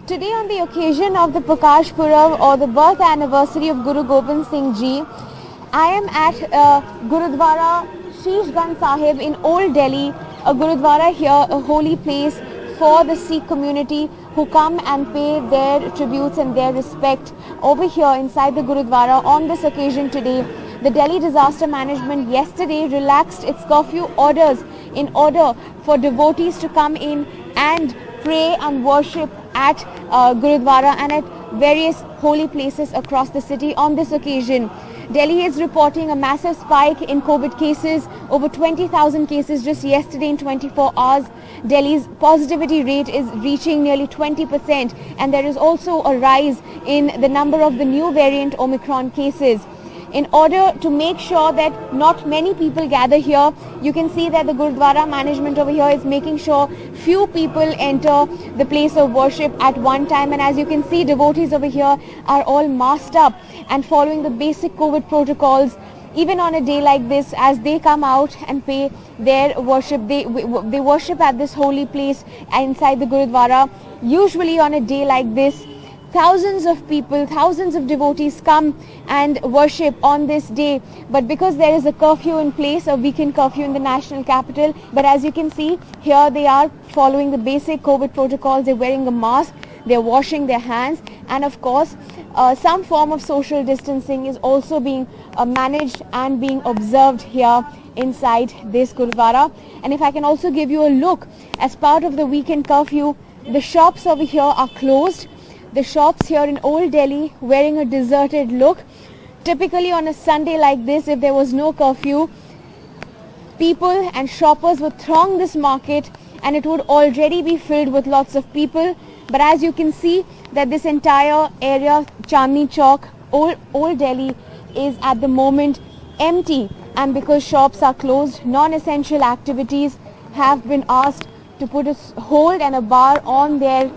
Today, on the occasion of the Prakash Purav or the birth anniversary of Guru Gobind Singh Ji, I am at Gurudwara Sheesh Ganj Sahib in Old Delhi, a Gurudwara here, a holy place for the Sikh community who come and pay their tributes and their respect over here inside the Gurudwara. On this occasion today, the Delhi Disaster Management yesterday relaxed its curfew orders in order for devotees to come in and pray and worship at Gurudwara and at various holy places across the city. On this occasion, Delhi is reporting a massive spike in COVID cases, over 20,000 cases just yesterday in 24 hours. Delhi's positivity rate is reaching nearly 20%, and there is also a rise in the number of the new variant Omicron cases. In order to make sure that not many people gather here, you can see that the Gurudwara management over here is making sure few people enter the place of worship at one time. And as you can see, devotees over here are all masked up and following the basic COVID protocols. Even on a day like this, as they come out and pay their worship, they worship at this holy place inside the Gurudwara. Usually on a day like this, thousands of people, thousands of devotees come and worship on this day. But because there is a curfew in place, a weekend curfew in the national capital, but as you can see, here they are following the basic COVID protocols. They're wearing a mask, they're washing their hands, and of course, some form of social distancing is also being managed and being observed here inside this Gurudwara. And if I can also give you a look, as part of the weekend curfew, the shops over here are closed. The shops here in Old Delhi wearing a deserted look. Typically on a Sunday like this, if there was no curfew, people and shoppers would throng this market and it would already be filled with lots of people. But as you can see that this entire area, Chandni Chowk, Old Delhi, is at the moment empty, and because shops are closed, non-essential activities have been asked to put a hold and a bar on their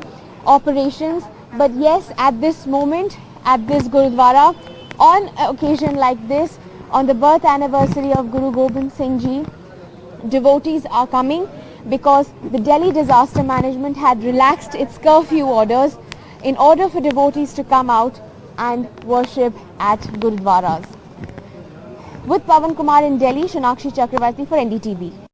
operations. But yes, at this moment, at this Gurudwara, on an occasion like this, on the birth anniversary of Guru Gobind Singh Ji, devotees are coming because the Delhi Disaster Management had relaxed its curfew orders in order for devotees to come out and worship at Gurudwaras. With Pavan Kumar in Delhi, Shonakshi Chakravarti for NDTV.